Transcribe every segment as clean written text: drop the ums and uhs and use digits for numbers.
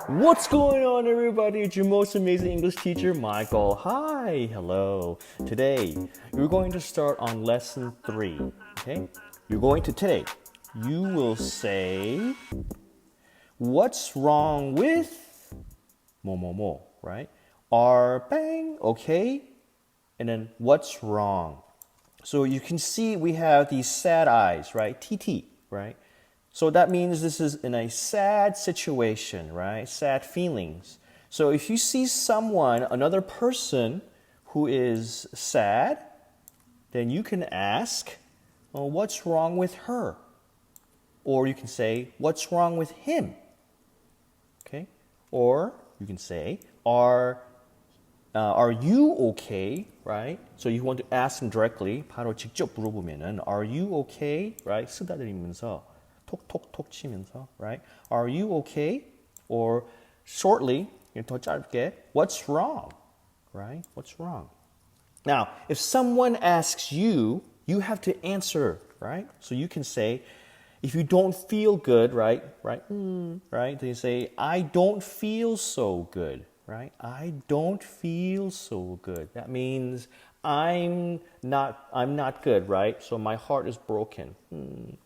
What's going on, everybody? It's your most amazing English teacher, Michael. Hi, hello. Today, we're going to start on lesson 3. Okay? Today, you will say, what's wrong with mo, right? Are bang okay? And then what's wrong? So you can see we have these sad eyes, right? TT, right? So that means this is in a sad situation, right? Sad feelings. So if you see someone, another person who is sad, then you can ask, well, what's wrong with her? Or you can say, what's wrong with him? Okay? Or you can say, are you okay? Right? So you want to ask them directly. 바로 직접 물어보면은, are you okay? Right? 쓰다듬으면서 톡톡톡 치면서, right? Are you okay? Or shortly, 더 짧게, what's wrong? Right? What's wrong? Now, if someone asks you, you have to answer, right? So you can say, if you don't feel good, right? Right? Then you say, I don't feel so good, right? I don't feel so good. That means I'm not good, right? So my heart is broken,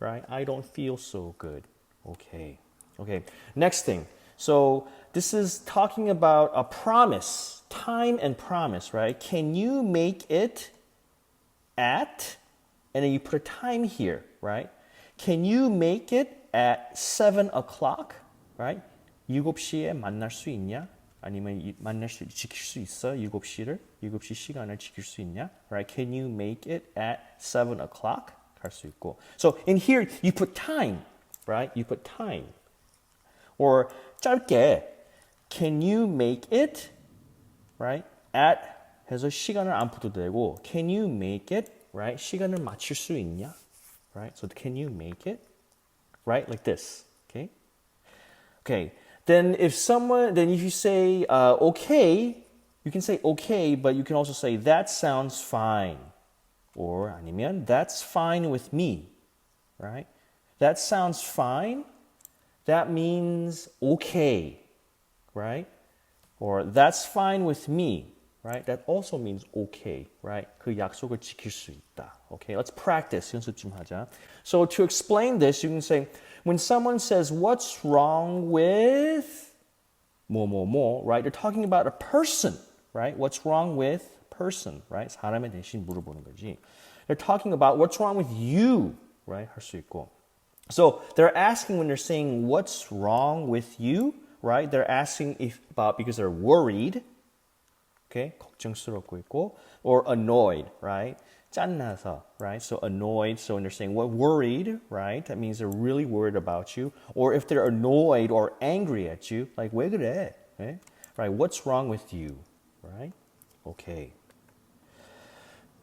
right? I don't feel so good. Okay. Next thing. So this is talking about a promise, time and promise, right? Can you make it at, and then you put a time here, right? Can you make it at 7 o'clock, right? 7시에 만날 수 있냐? 아니면 지킬 수 있어? 7시 시간을 지킬 수 있냐? Right? Can you make it at 7 o'clock? 할 수 있고. So in here, you put time, right? You put time. Or 짧게, can you make it, right? At 해서 시간을 안 붙여도 되고, can you make it, right? 시간을 맞출 수 있냐? Right? So can you make it? Right? Like this. Okay. Then if you say okay, you can say okay, but you can also say that sounds fine. Or 아니면 that's fine with me. Right? That sounds fine. That means okay. Right? Or that's fine with me. Right? That also means okay, right? 그 약속을 지킬 수 있다. Okay, let's practice. 연습 좀 하자. So to explain this, you can say, when someone says, what's wrong with 뭐뭐뭐, right? They're talking about a person, right? What's wrong with person, right? 사람에 대신 물어보는 거지. They're talking about what's wrong with you, right? 할 수 있고. So they're asking when they're saying, what's wrong with you, right? They're asking because they're worried. Okay, 걱정스럽고 있고, or annoyed, right? 짠나서, right? So annoyed, so when they're saying worried, right? That means they're really worried about you. Or if they're annoyed or angry at you, like 왜 그래? Right? What's wrong with you? Right? Okay.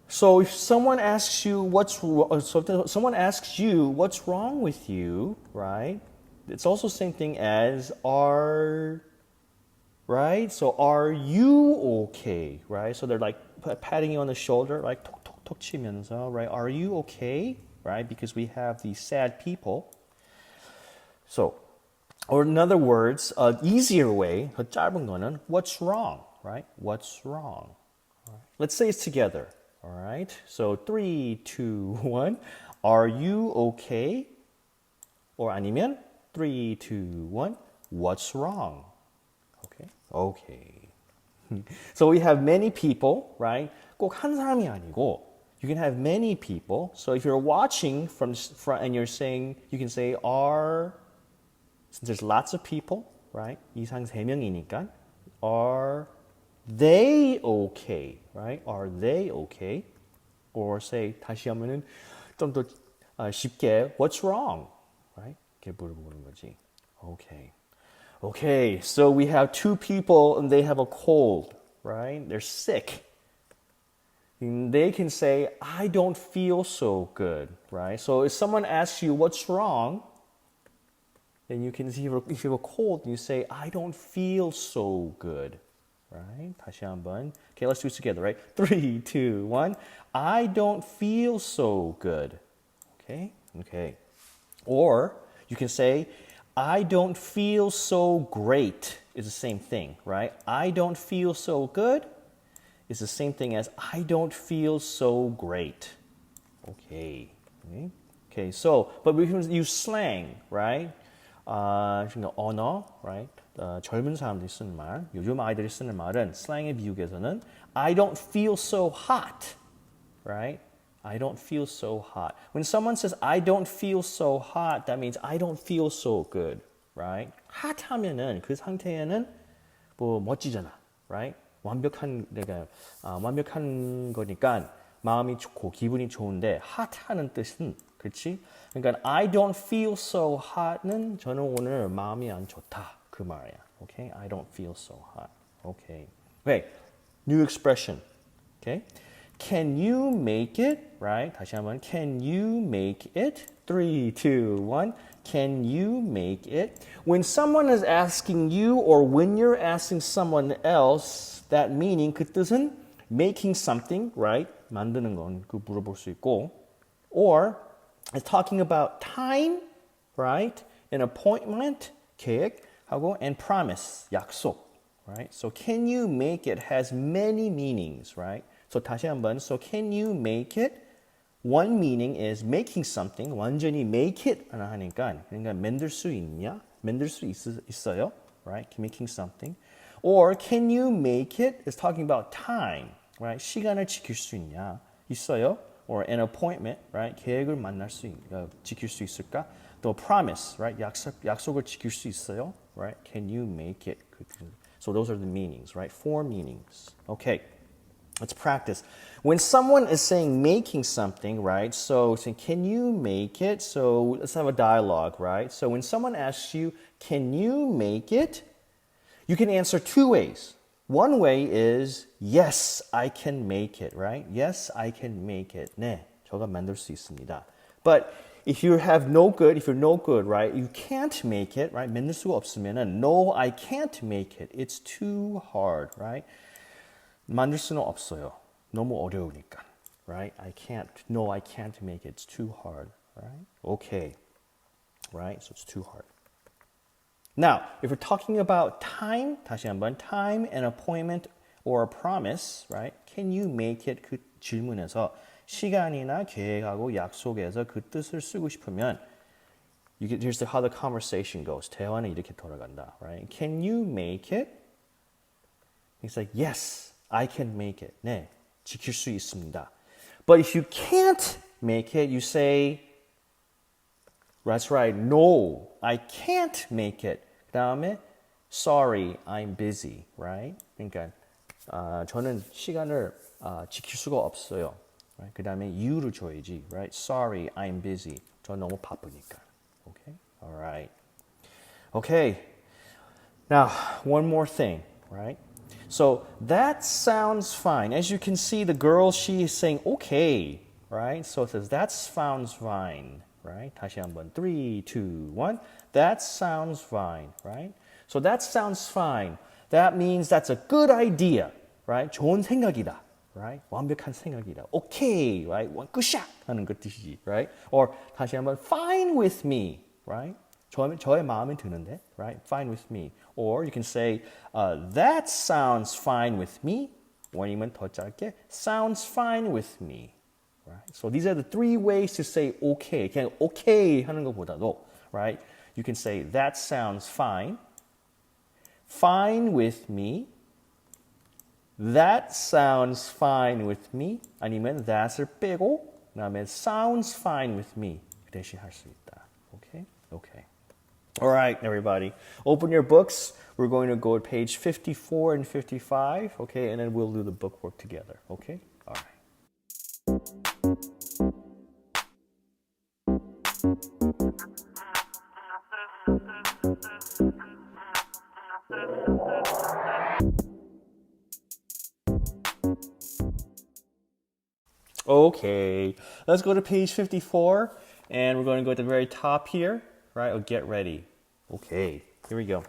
So if someone asks you what's wrong with you, right? It's also the same thing as right? So are you okay? Right? So they're like patting you on the shoulder, like 톡톡톡 치면서, right? Are you okay? Right? Because we have these sad people. So, or in other words, an easier way, 더 짧은 거는 what's wrong? Right? What's wrong? Right. Let's say it together. All right? So 3, 2, 1. Are you okay? Or 아니면 3, 2, 1. What's wrong? Okay. So we have many people, right? 꼭 한 사람이 아니고, you can have many people. So if you're watching from and you're saying, you can say since there's lots of people, right? 이상 3명이니까, are they okay? Right? Are they okay? Or say, 다시 하면은 좀 더 쉽게, what's wrong? Right? 이렇게 물어보는 거지. Okay, so we have 2 people and they have a cold, right? They're sick. And they can say, I don't feel so good, right? So if someone asks you, what's wrong? Then you can see if you have a cold, and you say, I don't feel so good, right? 다시 한번. Okay, let's do it together, right? 3, 2, 1. I don't feel so good. Okay. Or you can say, I don't feel so great. is the same thing, right? I don't feel so good is the same thing as I don't feel so great. Okay. Okay, so, but we can use slang, right? 언어, right? 젊은 사람들이 쓰는 말, 요즘 아이들이 쓰는 말은 슬랭의 미국에서는 I don't feel so hot, right? I don't feel so hot. When someone says I don't feel so hot, that means I don't feel so good, right? hot 하면은 그 상태에는 뭐 멋지잖아, right? 완벽한 거니까 마음이 좋고 기분이 좋은데 hot 하는 뜻은 그렇지? 그러니까 I don't feel so hot는 저는 오늘 마음이 안 좋다 그 말이야. Okay? I don't feel so hot. Okay. Okay. New expression. Okay? Can you make it? Right? 다시 한번. Can you make it? 3, 2, 1. Can you make it? When someone is asking you or when you're asking someone else, that meaning 그 뜻은 making something, right? 만드는 건 그 물어볼 수 있고 or it's talking about time, right? An appointment, 계획하고 and promise, 약속, right? So can you make it has many meanings, right? So 다시 한번. So can you make it? One meaning is making something. 완전히 make it 하니까 그러니까 만들 수 있냐? 만들 수 있어요, right? Making something. Or can you make it is talking about time, right? 시간을 지킬 수 있어요? Or an appointment, right? 계획을 지킬 수 있을까? 또 promise, right? 약속을 지킬 수 있어요? Right? Can you make it? So those are the meanings, right? 4 meanings. Okay. Let's practice. When someone is saying making something, right? So saying, can you make it? So let's have a dialogue, right? So when someone asks you, can you make it? You can answer 2 ways. One way is, yes, I can make it, right? Yes, I can make it. 네, 저가 만들 수 있습니다. But if you're no good, right? You can't make it, right? 만들 수가 없으면은, no, I can't make it. It's too hard, right? 만들 수는 없어요. 너무 어려우니까, right? I can't make it. It's too hard, right? Okay, right? So it's too hard. Now, if we're talking about time, 다시 한번, time, an appointment, or a promise, right? Can you make it? 그 질문에서 시간이나 계획하고 약속에서 그 뜻을 쓰고 싶으면 here's how the conversation goes. 대화는 이렇게 돌아간다, right? Can you make it? It's like, yes, I can make it. 네, 지킬 수 있습니다. But if you can't make it, you say, that's right, no, I can't make it. 그 다음에, sorry, I'm busy, right? 그러니까 저는 시간을 지킬 수가 없어요. Right? 그 다음에 you를 줘야지, right? Sorry, I'm busy. 저 너무 바쁘니까. Okay? All right. Okay. Now, one more thing, right? So that sounds fine. As you can see, the girl, she is saying, okay, right? So it says, that sounds fine, right? 다시 한번, 3, 2, 1. That sounds fine, right? So that sounds fine. That means that's a good idea, right? 좋은 생각이다, right? 완벽한 생각이다. Okay, right? 굿샷 하는 그 뜻이지, right? Or 다시 한번, fine with me, right? 저의 마음에 드는데, right? Fine with me. Or you can say, that sounds fine with me. 아니면 더 짧게, sounds fine with me. Right? So these are the 3 ways to say okay. 그냥 okay 하는 것보다도, right? You can say, that sounds fine. Fine with me. That sounds fine with me. 아니면 that을 빼고, 그다음에 sounds fine with me. 그 대신 할 수 있다. Okay? Okay. All right, everybody. Open your books. We're going to go to page 54 and 55, okay? And then we'll do the book work together, okay? All right. Okay, let's go to page 54, and we're going to go to the very top here, right? Oh, get ready. Okay, here we go.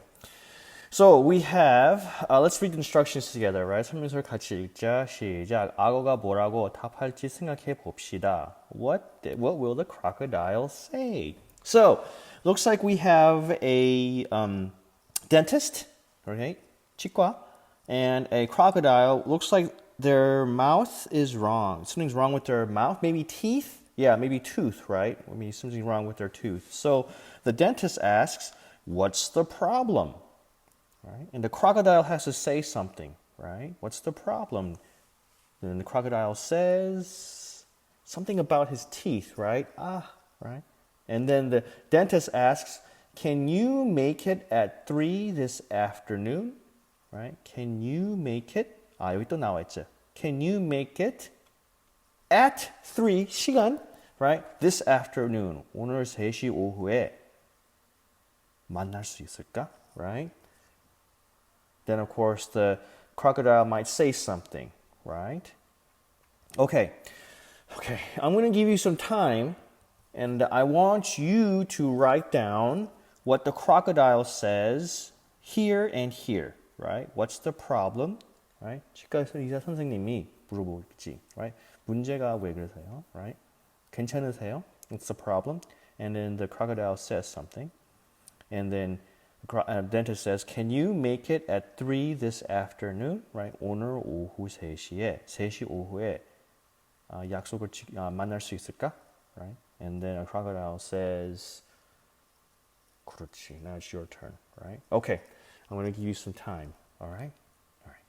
So we have, let's read the instructions together, right? 설명서를 같이 읽자. 시작. 악어가 뭐라고 답할지 생각해 봅시다. What will the crocodile say? So, looks like we have a dentist, Okay, 치과. And a crocodile looks like their mouth is wrong. Something's wrong with their mouth. Maybe teeth? Yeah, maybe tooth, right? Maybe something wrong with their tooth. So the dentist asks, what's the problem? Right? And the crocodile has to say something, right? What's the problem? Then the crocodile says something about his teeth, right? Right? And then the dentist asks, can you make it at 3 this afternoon? Right? Can you make it? 여기 또 나와 있죠. Can you make it at 3 시간? Right? This afternoon. 오늘 3시 오후에 만날 수 있을까? Right? Then of course the crocodile might say something, right? Okay. I'm going to give you some time and I want you to write down what the crocodile says here and here, right? What's the problem? Right? 치과 의사 선생님이 물어보겠지, right? 문제가 왜 그러세요? Right? 괜찮으세요? What's the problem? And then the crocodile says something. And then dentist says, can you make it at 3 this afternoon? Right? 오늘 오후 3시 오후에 약속을 만날 수 있을까? Right? And then a crocodile says, 그렇지. Now it's your turn, right? Okay. I'm going to give you some time, all right? All right.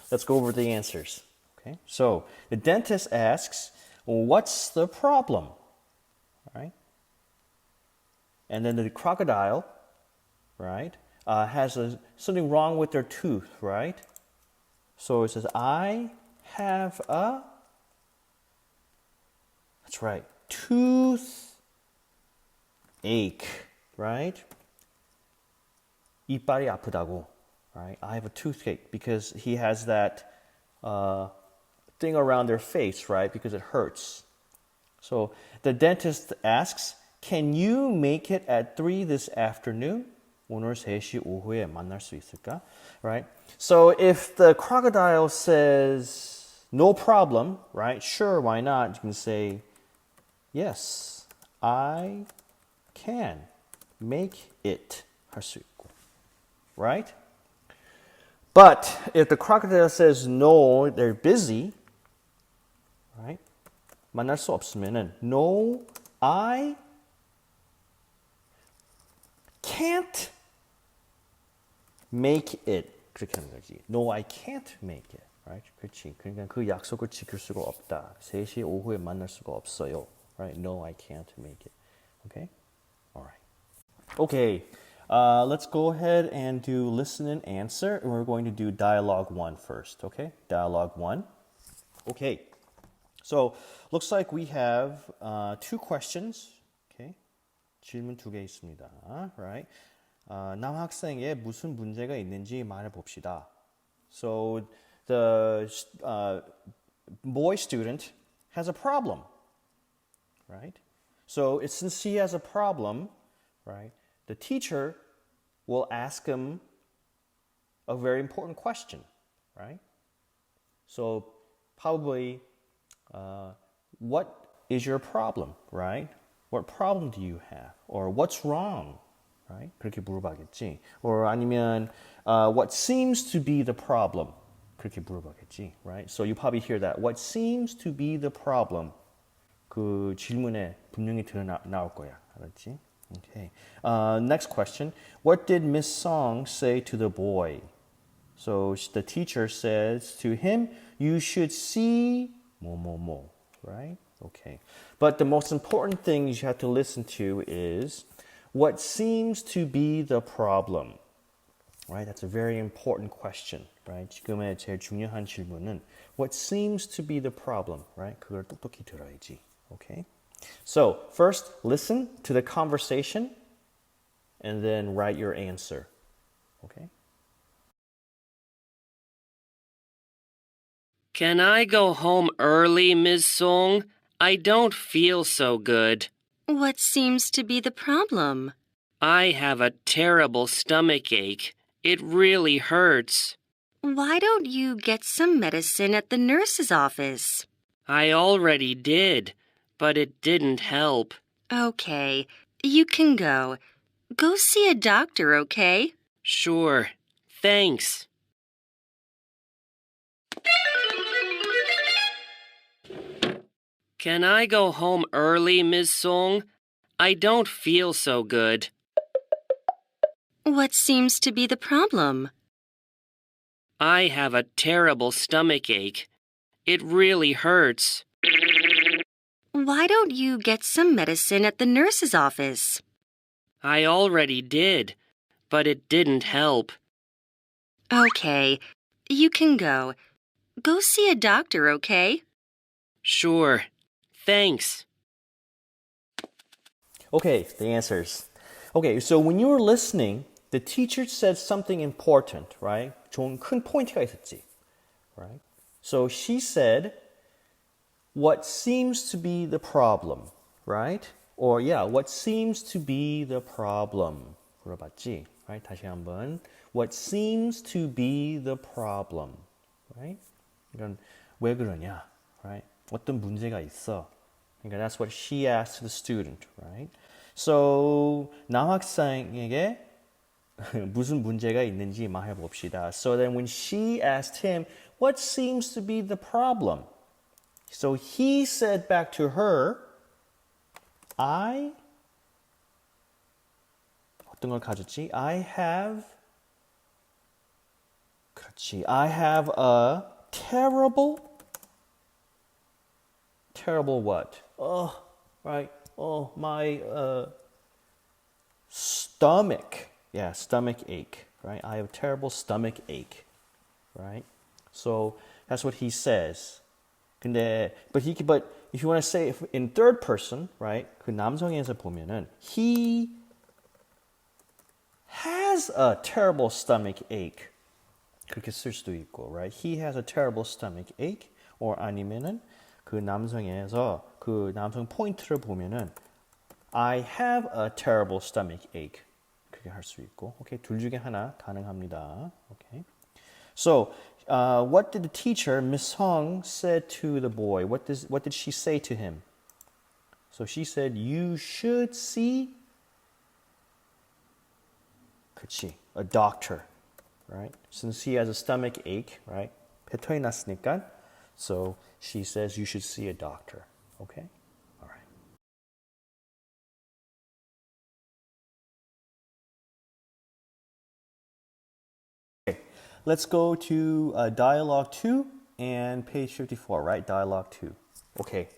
Let's go over the answers. Okay, so the dentist asks, what's the problem? Right? And then the crocodile, right, has something wrong with their tooth, right? So it says, I have a, that's right, tooth ache, right? 이빨이 아프다고. Right? I have a toothache because he has that thing around their face, right? Because it hurts. So the dentist asks, can you make it at 3 this afternoon? 오늘 3시 오후에 만날 수 있을까? Right? So if the crocodile says, no problem, right? Sure, why not? You can say, yes, I can make it. 할 수 있고. Right? But if the crocodile says no, they're busy, right? 만날 수 없으면은 no, I can't make it. 그렇게 하는 거지. No, I can't make it. Right? 그렇지. 그러니까 그 약속을 지킬 수가 없다. 3시 오후에 만날 수가 없어요. Right? No, I can't make it. Okay? All right. Okay. Let's go ahead and do listen and answer. And we're going to do dialogue 1 first, okay? Dialogue 1. Okay. So, looks like we have 2 questions, okay? 질문 2개 있습니다, right? 남학생에 무슨 문제가 있는지 말해 봅시다. So, the boy student has a problem, right? So, since he has a problem, right? The teacher will ask him a very important question, right? So probably, what is your problem, right? What problem do you have? Or what's wrong, right? 그렇게 물어봐겠지. Or 아니면, what seems to be the problem? 그렇게 물어봐겠지, right? So you probably hear that. What seems to be the problem? 그 질문에 분명히 나올 거야, 알았지? Okay. Next question. What did Miss Song say to the boy? So the teacher says to him, you should see mo, right? Okay. But the most important thing you have to listen to is what seems to be the problem. Right? That's a very important question, right? 지금의 제일 중요한 질문은 what seems to be the problem, right? 그걸 똑똑히 들어야지. Okay? So, first listen to the conversation and then write your answer. Okay? Can I go home early, Ms. Song? I don't feel so good. What seems to be the problem? I have a terrible stomach ache. It really hurts. Why don't you get some medicine at the nurse's office? I already did, but it didn't help. Okay, you can go. Go see a doctor, okay? Sure. Thanks. Can I go home early, Ms. Song? I don't feel so good. What seems to be the problem? I have a terrible stomach ache. It really hurts. Why don't you get some medicine at the nurse's office? I already did, but it didn't help. Okay, you can go. Go see a doctor, okay? Sure. Thanks. Okay, the answers. Okay, so when you were listening, the teacher said something important, right? 좋은 큰 포인트가 있었지, right? So she said, what seems to be the problem, right? Or yeah, what seems to be the problem. 물어봤지, right? 다시 한번. What seems to be the problem, right? 이런 왜 그러냐, right? 어떤 문제가 있어. 그러니까 that's what she asked the student, right? So 남학생에게 무슨 문제가 있는지 말해 봅시다. So then when she asked him, what seems to be the problem? So he said back to her, 어떤 걸 가졌지? 그렇지. I have a terrible what? Oh, right. Oh, my stomach. Yeah, stomach ache, right? I have a terrible stomach ache, right? So that's what he says. But if you want to say in third person, right? 그 남성에서 보면은 he has a terrible stomach ache. 그렇게 쓸 수도 있고, right? He has a terrible stomach ache. or 아니면은 그 남성에서 그 남성 포인트를 보면은 I have a terrible stomach ache. 그렇게 할 수 있고. 오케이. 둘 중에 하나 가능합니다. 오케이. So, what did the teacher, Miss Hong, said to the boy? What did she say to him? So she said, you should see, 그치, a doctor, right? Since he has a stomach ache, right? 뱉어이 났으니까, so she says you should see a doctor, okay? All right. Okay, let's go to dialogue 2 and page 54, right? Dialogue 2. Okay.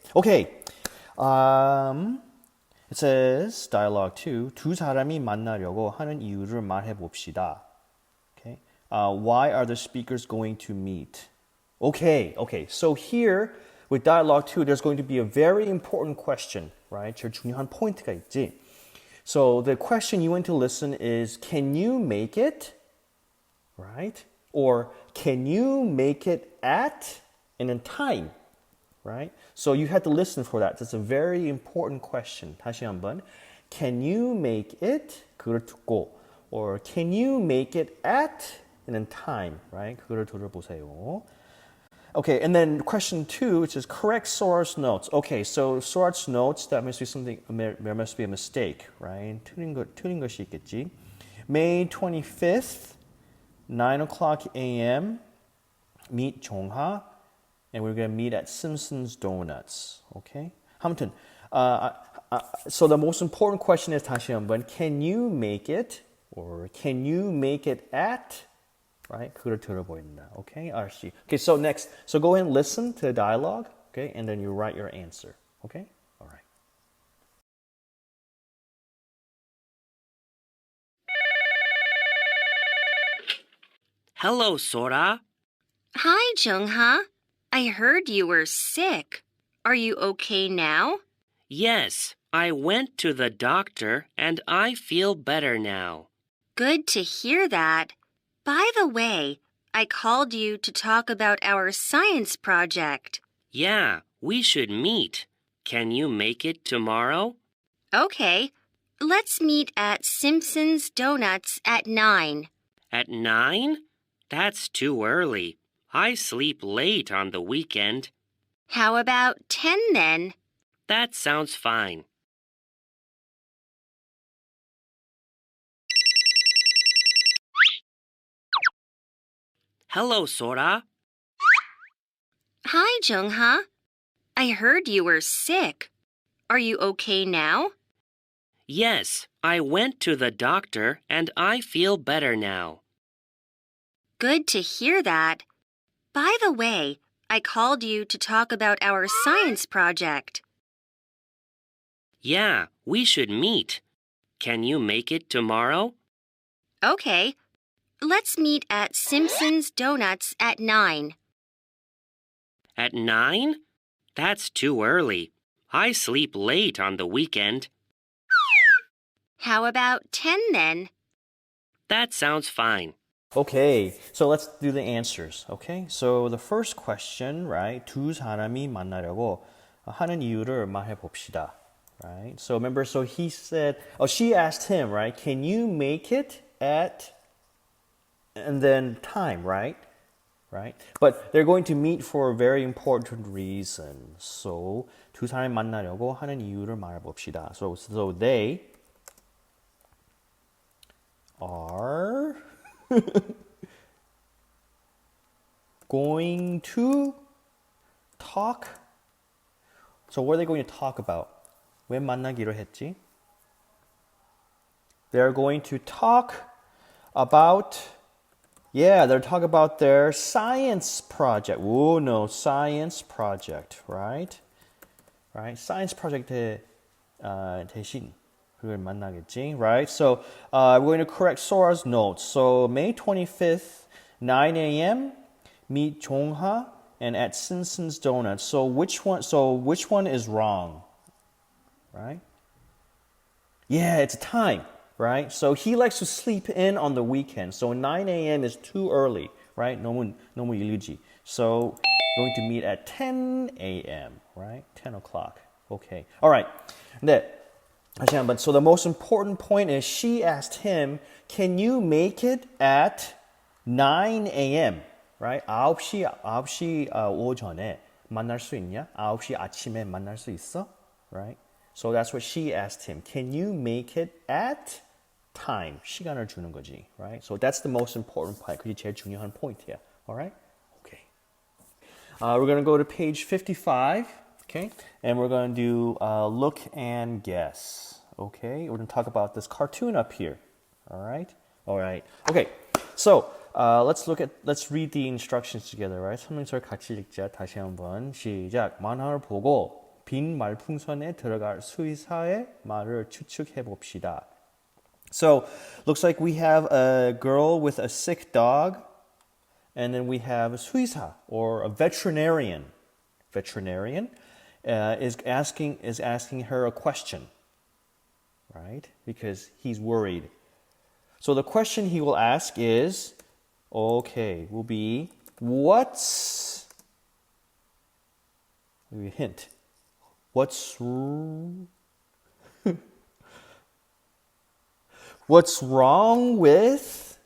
It says, dialogue 2, 두 사람이 만나려고 하는 이유를 말해 봅시다. Okay. Why are the speakers going to meet? Okay. So here, with dialogue 2, there's going to be a very important question, right? 제일 중요한 포인트가 있지. So the question you want to listen is, can you make it? Right? Or can you make it at and in time? Right? So you have to listen for that. That's a very important question. 다시 한번. Can you make it? 그걸 듣고. Or can you make it at and in time? Right? 그거를 들어보세요. Okay, and then question 2, which is correct source notes. Okay, so source notes, that must be something, there must be a mistake, right? 틀린 것이 있겠지. May 25th, 9 o'clock a.m., meet 종하, and we're going to meet at Simpson's Donuts. Okay? 아무튼 So the most important question is 다시 한번 can you make it or can you make it at right? 그걸 들어보야 된다. Okay? 알았지? Okay, so next. So go ahead and listen to the dialogue, okay? And then you write your answer. Okay? All right. Hello, Sora. Hi, Jungha. I heard you were sick. Are you okay now? Yes, I went to the doctor and I feel better now. Good to hear that. By the way, I called you to talk about our science project. Yeah, we should meet. Can you make it tomorrow? Okay, let's meet at Simpson's Donuts at 9. At 9? That's too early. I sleep late on the weekend. How about 10 then? That sounds fine. Hello, Sora. Hi, Jungha. I heard you were sick. Are you okay now? Yes, I went to the doctor and I feel better now. Good to hear that. By the way, I called you to talk about our science project. Yeah, we should meet. Can you make it tomorrow? Okay, let's meet at Simpson's Donuts at 9. At 9? That's too early. I sleep late on the weekend. How about 10 then? That sounds fine. Okay, so let's do the answers. Okay, so the first question, right? 두 사람이 만나려고 하는 이유를 말해 봅시다. Right? So remember, so he said, she asked him, right? Can you make it at, and then time, right? Right? But they're going to meet for a very important reason. So 두 사람이 만나려고 하는 이유를 말해 봅시다. So they are going to talk. So what are they going to talk about? 왜 만나기로 했지? They're going to talk about, they're talking about their science project. Oh no, science project, right? Right? Science project 대신 그걸 만나겠지, right? So we're going to correct Sora's notes. So May 25th, 9 a.m. meet Jongha and at Simpson's Donuts. So which one is wrong? Right? Yeah, it's time, right? So he likes to sleep in on the weekend. So 9 a.m. is too early, right? 너무 일리지. So going to meet at 10 a.m., right? 10 o'clock. Okay. All right. 네. So the most important point is she asked him, can you make it at 9 a.m., right? 9시 오전에 만날 수 있냐? 9시 아침에 만날 수 있어? Right? So that's what she asked him. Can you make it at time? 시간을 주는 거지, right? So that's the most important point. 그게 제일 중요한 포인트야. All right? Okay. We're going to go to page 55, okay? And we're going to do look and guess, okay? We're going to talk about this cartoon up here, all right? All right. Okay. So let's read the instructions together, right? 설명서를 같이 읽자. 다시 한번 시작. 만화를 보고 빈 말풍선에 들어갈 수의사의 말을 추측해 봅시다. So, looks like we have a girl with a sick dog, and then we have a 수의사, or a veterinarian. Veterinarian is asking her a question, right? Because he's worried. So the question he will ask is, will be, what's, maybe a hint. What's wrong with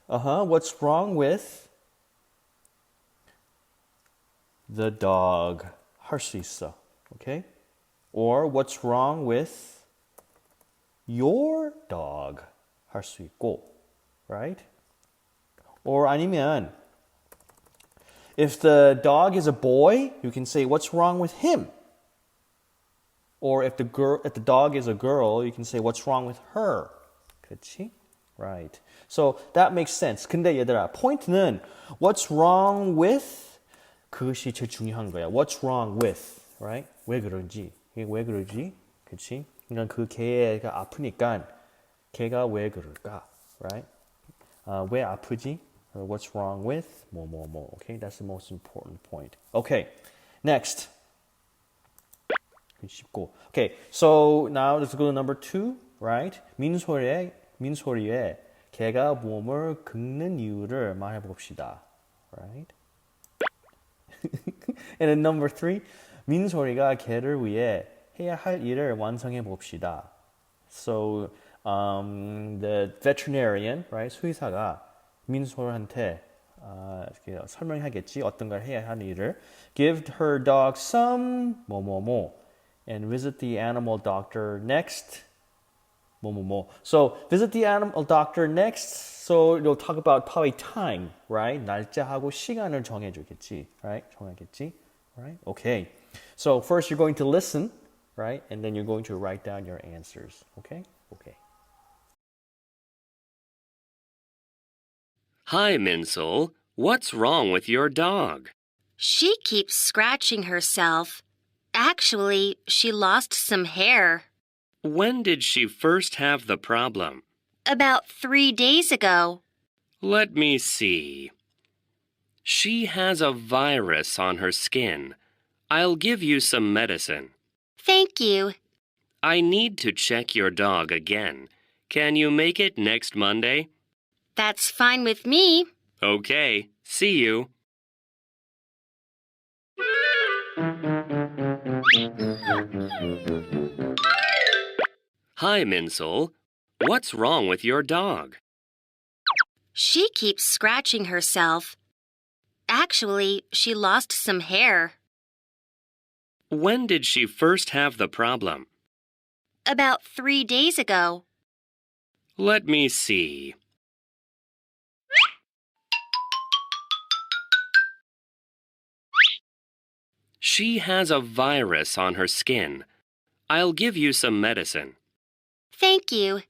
the dog? 할 수 있어. Okay? Or what's wrong with your dog? 할 수 있고. Right? Or 아니면 if the dog is a boy, you can say what's wrong with him? Or if the dog is a girl, you can say what's wrong with her. 그렇지? Right. So that makes sense. 근데 얘들아, 포인트는 what's wrong with 그것이 제일 중요한 거야. What's wrong with, right? 왜 그런지. 이게 왜 그러지? 그렇지? 그러니까 그 개가 아프니까 걔가 왜 그럴까? Right? 왜 아프지? Or what's wrong with? 뭐. Okay, that's the most important point. Okay, next. 쉽고. Okay, so now let's go to number 2, right? 민소리에 개가 몸을 긁는 이유를 말해봅시다. Right? And then number 3, 민소리가 개를 위해 해야 할 일을 완성해 봅시다. So the veterinarian, right? 수의사가 민소리한테 설명하겠지. 어떤 걸 해야 하는 일을. Give her dog some 뭐뭐뭐 and visit the animal doctor next 뭐뭐뭐. So visit the animal doctor next. So you'll talk about probably time, right? 날짜하고 시간을 정해주겠지, right? 정하겠지, right? Okay. So first you're going to listen, right? And then you're going to write down your answers. Okay? Okay. Hi, Minsol. What's wrong with your dog? She keeps scratching herself. Actually, she lost some hair. When did she first have the problem? About 3 days ago. Let me see. She has a virus on her skin. I'll give you some medicine. Thank you. I need to check your dog again. Can you make it next Monday? That's fine with me. Okay. See you. Hi, Minsol. What's wrong with your dog? She keeps scratching herself. Actually, she lost some hair. When did she first have the problem? About 3 days ago. Let me see. She has a virus on her skin. I'll give you some medicine. Thank you.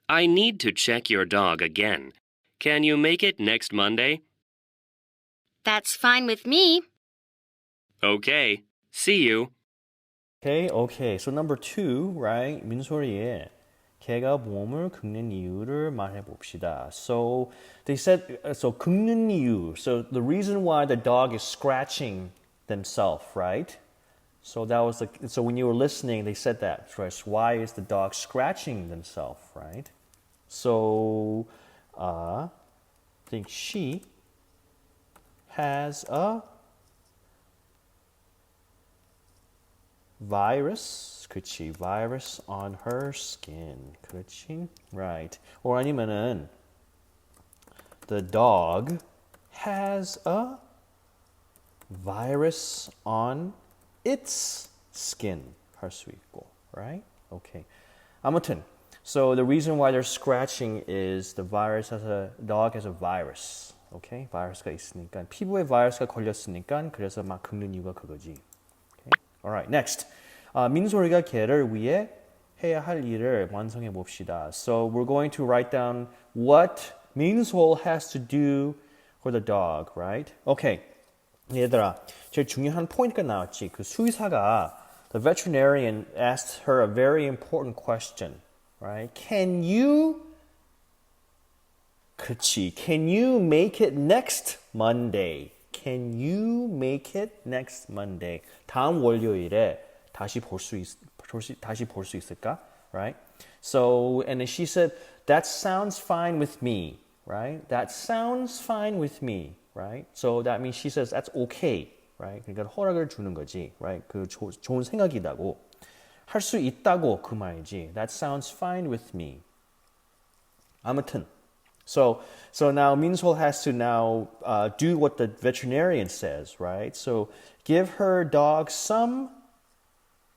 I need to check your dog again. Can you make it next Monday? That's fine with me. Okay. See you. Okay. So number 2, right? 민소리에 개가 몸을 긁는 이유를 말해봅시다. So they said, so 긁는 이유. So the reason why the dog is scratching themselves, right? So that was so when you were listening, they said that first. Why is the dog scratching themselves, right? So I think she has a virus, 그렇지, virus on her skin, 그렇지, right. Or 아니면은 the dog has a virus on its skin 할 수 있고, right? Okay. 아무튼, so the reason why they're scratching is the dog has a virus. Okay? 바이러스가 있으니까 피부에 바이러스가 걸렸으니까 그래서 막 긁는 이유가 그거지. Okay? Alright, next. 민소리가 개를 위해 해야 할 일을 완성해 봅시다. So we're going to write down what 민솔 has to do for the dog, right? Okay. 얘들아, 제일 중요한 포인트가 나왔지. 그 수의사가 the veterinarian asked her a very important question, right? Can you make it next Monday? Can you make it next Monday? 다음 월요일에 다시 볼 수 있을까? Right? So, and then she said, that sounds fine with me, right? That sounds fine with me, right? So that means she says that's okay, right? 그러니까 허락을 주는 거지, right? 그 좋은 생각이다고. 할 수 있다고 그 말이지. That sounds fine with me. 아무튼. So now 민솔 has to now do what the veterinarian says, right? So give her dog some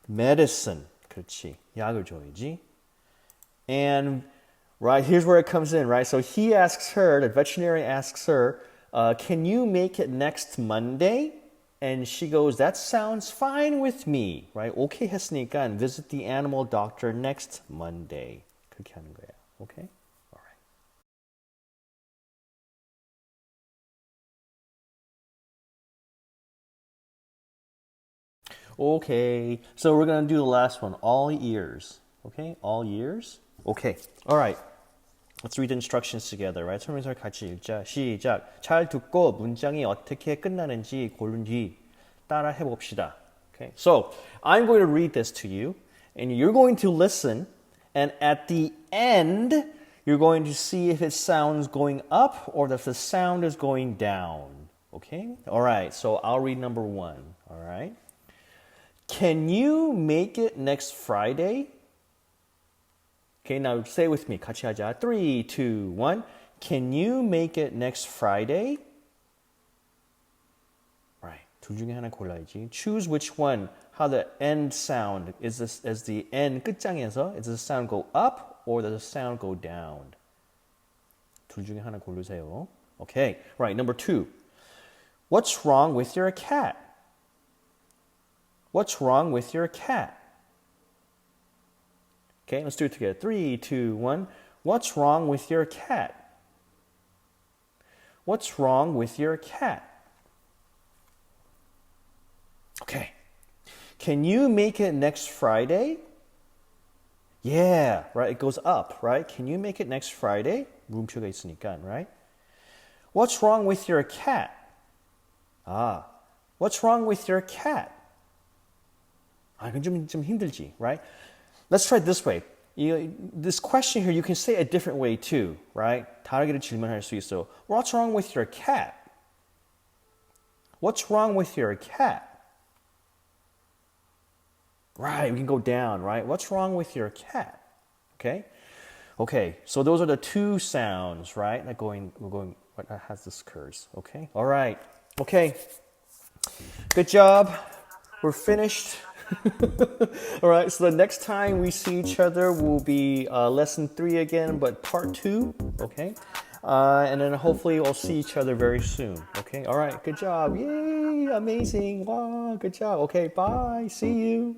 medicine. 그렇지. 약을 줘야지. And right, here's where it comes in, right? So he asks her, the veterinarian asks her, can you make it next Monday? And she goes, that sounds fine with me, right? 오케이 했으니까 visit the animal doctor next Monday. 그렇게 하는 거야. Okay? All right. Okay, so we're going to do the last one, all ears. Okay, all ears. Okay, all right. Let's read the instructions together, right? 설명서를 같이 읽자. 시작. 잘 듣고 문장이 어떻게 끝나는지 고른 뒤 따라 해봅시다. Okay, so I'm going to read this to you, and you're going to listen, and at the end, you're going to see if it sounds going up or if the sound is going down. Okay? All right, so I'll read number 1. All right? Can you make it next Friday? Okay, now say with me. 같이 하자. 3, 2, 1. Can you make it next Friday? Right. 둘 중에 하나 골라야지. Choose which one. How the end sound. Is the end 끝장에서 does the sound go up or does the sound go down? 둘 중에 하나 고르세요. Okay. Right. Number 2. What's wrong with your cat? What's wrong with your cat? Okay, let's do it together. 3, 2, 1. What's wrong with your cat? What's wrong with your cat? Okay. Can you make it next Friday? Yeah, right. It goes up, right? Can you make it next Friday? 물음표가 있으니까, right? What's wrong with your cat? What's wrong with your cat? 이건 좀 힘들지, right? Let's try it this way. This question here, you can say it a different way too, right? 다르게 질문할 수 있어. What's wrong with your cat? What's wrong with your cat? Right, we can go down, right? What's wrong with your cat? Okay? Okay, so those are the two sounds, right? We're going, what has this curse? Okay? All right. Okay. Good job. We're finished. All right, so the next time we see each other will be lesson 3 again, but part 2, okay? And then hopefully we'll see each other very soon, okay? All right, good job. Yay, amazing. Wow, good job. Okay, bye. See you.